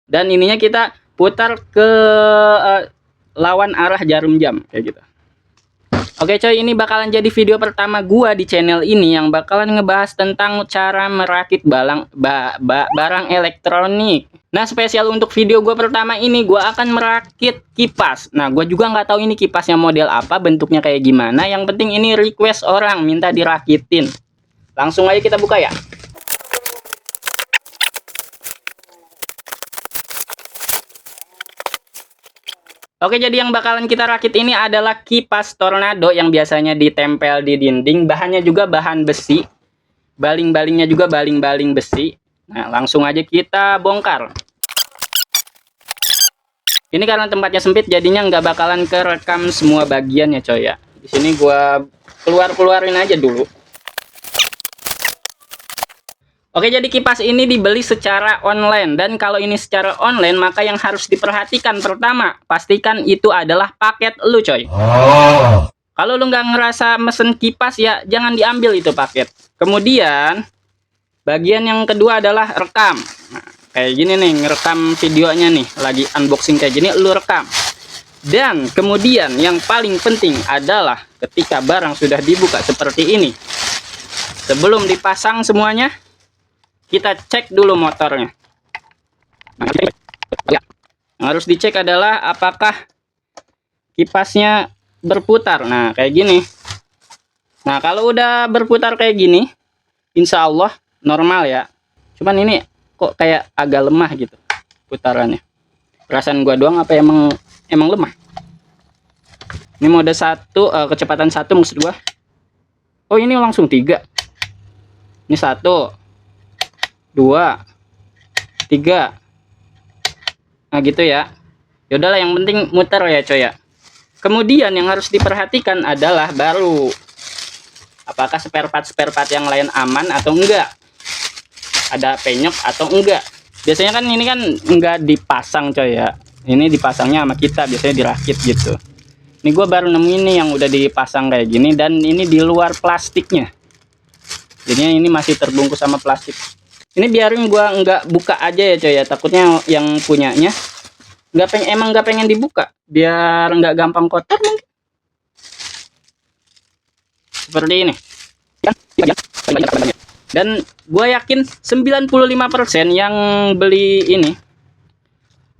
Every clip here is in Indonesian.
Dan ininya kita putar ke lawan arah jarum jam kayak gitu. Oke coy, ini bakalan jadi video pertama gua di channel ini yang bakalan ngebahas tentang cara merakit barang elektronik. Nah, spesial untuk video gua pertama ini gua akan merakit kipas. Nah, gua juga nggak tahu ini kipasnya model apa, bentuknya kayak gimana. Yang penting ini request orang minta dirakitin. Langsung aja kita buka ya. Oke, jadi yang bakalan kita rakit ini adalah kipas tornado yang biasanya ditempel di dinding. Bahannya juga bahan besi. Baling-balingnya juga baling-baling besi. Nah, langsung aja kita bongkar. Ini karena tempatnya sempit, jadinya nggak bakalan kerekam semua bagian ya coy ya. Di sini gua keluarin aja dulu. Oke, jadi kipas ini dibeli secara online, dan kalau ini secara online maka yang harus diperhatikan pertama, pastikan itu adalah paket lu coy. Kalau lu nggak ngerasa mesen kipas ya jangan diambil itu paket. Kemudian bagian yang kedua adalah rekam. Nah, kayak gini nih, ngerekam videonya nih, lagi unboxing kayak gini lu rekam. Dan kemudian yang paling penting adalah ketika barang sudah dibuka seperti ini, sebelum dipasang semuanya, kita cek dulu motornya. Nah, yang harus dicek adalah apakah kipasnya berputar. Nah, kayak gini. Nah, kalau udah berputar kayak gini, insya Allah normal ya. Cuman ini kok kayak agak lemah gitu putarannya. Perasaan gua doang apa emang lemah? Ini mode 1, kecepatan 1 maksud gua. Oh, ini langsung 3. Ini 1, 2, 3. Nah gitu ya. Yaudahlah, yang penting muter ya coy ya. Kemudian yang harus diperhatikan adalah baru apakah spare part yang lain aman atau enggak, ada penyok atau enggak. Biasanya kan ini kan enggak dipasang coy ya, ini dipasangnya sama kita, biasanya dirakit gitu. Ini gue baru nemu ini yang udah dipasang kayak gini, dan ini di luar plastiknya, jadinya ini masih terbungkus sama plastik. Ini biarin gua nggak buka aja ya coy ya, takutnya yang punyanya emang nggak pengen dibuka biar nggak gampang kotor mungkin. Seperti ini. Dan gua yakin 95% yang beli ini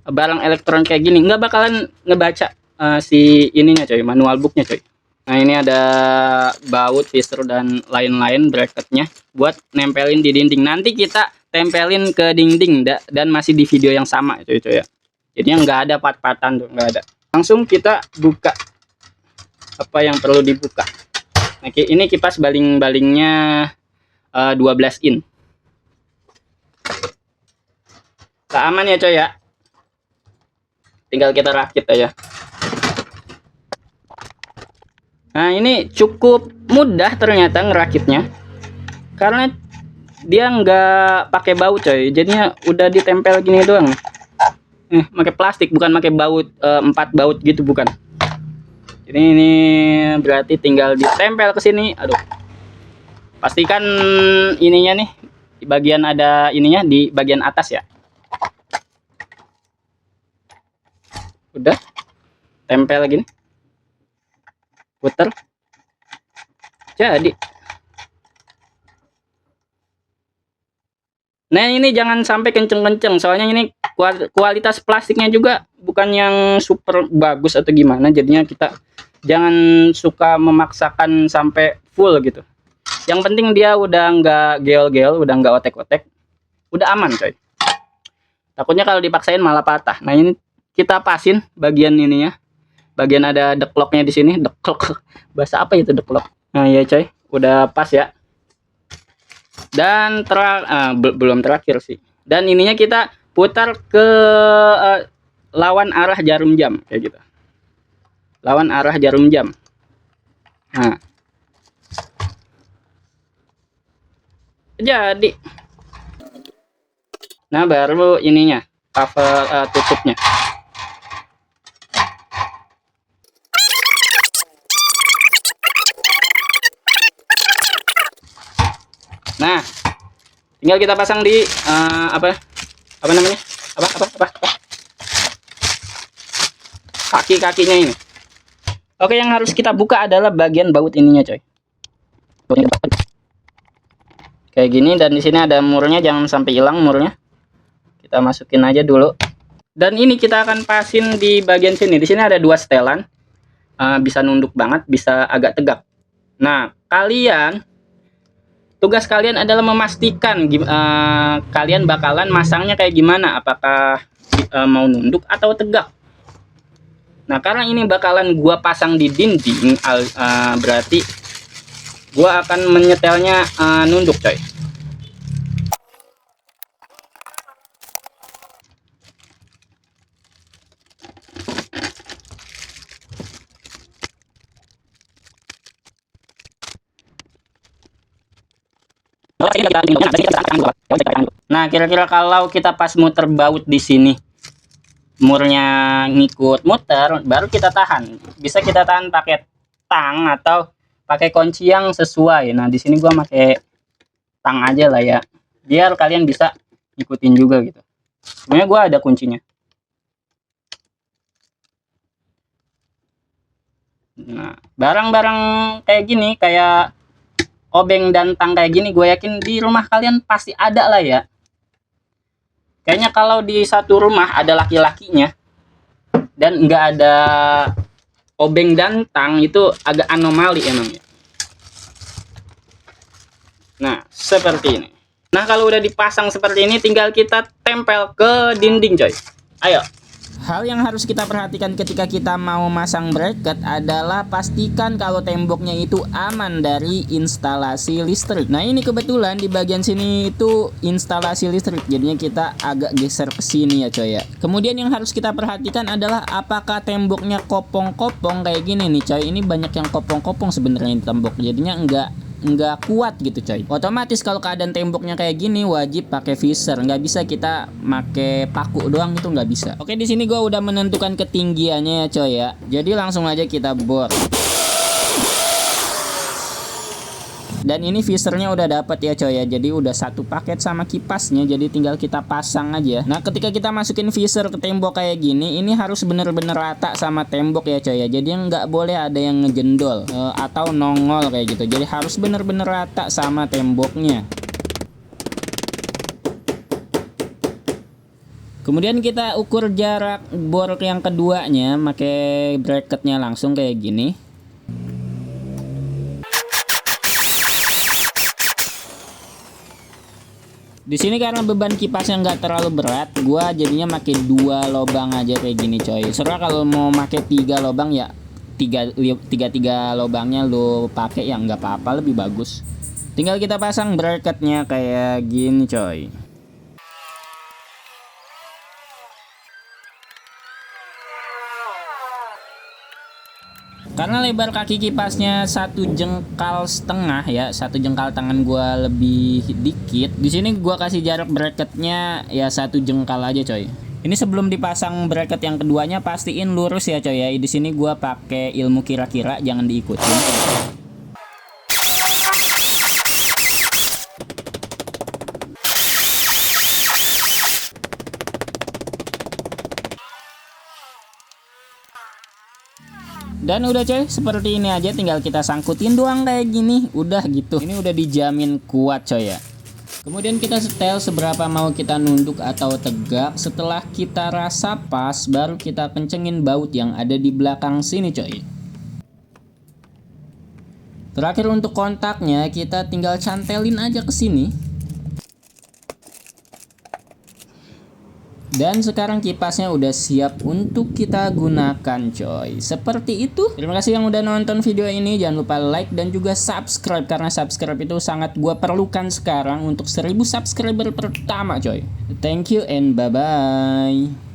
barang elektronik kayak gini nggak bakalan ngebaca si ininya coy, manual booknya coy. Nah, ini ada baut, visor, dan lain-lain bracketnya buat nempelin di dinding. Nanti kita tempelin ke dinding dan masih di video yang sama coy ya. Jadinya nggak ada part-partan tuh, nggak ada. Langsung kita buka apa yang perlu dibuka. Nah, ini kipas baling-balingnya 12 in. Tak aman ya coy ya. Tinggal kita rakit aja. Nah, ini cukup mudah ternyata ngerakitnya, karena dia nggak pakai baut coy, jadinya udah ditempel gini doang. Pakai plastik, bukan pakai baut 4 baut gitu, bukan. Jadi ini berarti tinggal ditempel ke sini. Aduh, pastikan ininya nih di bagian, ada ininya di bagian atas ya. Udah tempel gini, puter, jadi. Nah, ini jangan sampai kenceng-kenceng, soalnya ini kualitas plastiknya juga bukan yang super bagus atau gimana, jadinya kita jangan suka memaksakan sampai full gitu. Yang penting dia udah nggak geol-geol, udah nggak otek-otek, udah aman coy. Takutnya kalau dipaksain malah patah. Nah, ini kita pasin bagian ininya, bagian ada dekloknya di sini. Deklok, bahasa apa itu deklok? Nah ya coy, udah pas ya. Dan belum terakhir sih. Dan ininya kita putar ke lawan arah jarum jam kayak gitu. Lawan arah jarum jam. Nah, jadi. Nah, baru ininya cover tutupnya. Nah, tinggal kita pasang di apa namanya? Apa? kaki-kakinya ini. Oke, yang harus kita buka adalah bagian baut ininya, coy. Kayak gini, dan di sini ada murnya, jangan sampai hilang murnya. Kita masukin aja dulu. Dan ini kita akan pasin di bagian sini. Di sini ada 2 setelan. Bisa nunduk banget, bisa agak tegak. Nah, tugas kalian adalah memastikan kalian bakalan masangnya kayak gimana. Apakah mau nunduk atau tegak. Nah, karena ini bakalan gua pasang di dinding, berarti gua akan menyetelnya nunduk, coy. Nah, kira-kira kalau kita pas muter baut di sini, murnya ngikut muter, baru kita tahan. Bisa kita tahan pakai tang atau pakai kunci yang sesuai. Nah, di sini gua pakai tang aja lah ya, biar kalian bisa ngikutin juga gitu. Sebenarnya gua ada kuncinya. Nah, barang-barang kayak gini, kayak obeng dan tang kayak gini, gue yakin di rumah kalian pasti ada lah ya. Kayaknya kalau di satu rumah ada laki-lakinya dan nggak ada obeng dan tang, itu agak anomali emang ya. Nah, seperti ini. Nah, kalau udah dipasang seperti ini, tinggal kita tempel ke dinding, coy. Ayo. Hal yang harus kita perhatikan ketika kita mau masang bracket adalah pastikan kalau temboknya itu aman dari instalasi listrik. Nah, ini kebetulan di bagian sini itu instalasi listrik, jadinya kita agak geser ke sini ya, coy ya. Kemudian yang harus kita perhatikan adalah apakah temboknya kopong-kopong kayak gini nih, coy. Ini banyak yang kopong-kopong sebenarnya di tembok, jadinya nggak kuat gitu, coy. Otomatis kalau keadaan temboknya kayak gini wajib pakai visor, nggak bisa kita pakai paku doang, itu nggak bisa. Oke, di sini gua udah menentukan ketinggiannya ya, coy ya. Jadi langsung aja kita bor. Dan ini visornya udah dapat ya, coy ya. Jadi udah satu paket sama kipasnya, jadi tinggal kita pasang aja. Nah, ketika kita masukin visor ke tembok kayak gini, ini harus bener-bener rata sama tembok ya, coy ya. Jadi nggak boleh ada yang ngejendol atau nongol kayak gitu. Jadi harus bener-bener rata sama temboknya. Kemudian kita ukur jarak bor yang keduanya, pakai bracketnya langsung kayak gini. Di sini karena beban kipasnya nggak terlalu berat, gua jadinya pakai 2 lubang aja kayak gini, coy. Serah kalau mau pakai 3 lubang ya, tiga lubangnya lo pakai, ya nggak apa-apa, lebih bagus. Tinggal kita pasang bracketnya kayak gini, coy. Karena lebar kaki kipasnya 1,5 jengkal ya, 1 jengkal tangan gua lebih dikit. Di sini gua kasih jarak bracketnya ya 1 jengkal aja, coy. Ini sebelum dipasang bracket yang keduanya pastiin lurus ya, coy ya. Di sini gua pakai ilmu kira-kira, jangan diikutin. Dan udah, coy, seperti ini aja, tinggal kita sangkutin doang kayak gini, udah gitu. Ini udah dijamin kuat, coy ya. Kemudian kita setel seberapa mau kita nunduk atau tegak. Setelah kita rasa pas, baru kita kencengin baut yang ada di belakang sini, coy. Terakhir untuk kontaknya kita tinggal cantelin aja ke sini. Dan sekarang kipasnya udah siap untuk kita gunakan, coy. Seperti itu. Terima kasih yang udah nonton video ini. Jangan lupa like dan juga subscribe, karena subscribe itu sangat gua perlukan sekarang untuk 1000 subscriber pertama, coy. Thank you and bye-bye.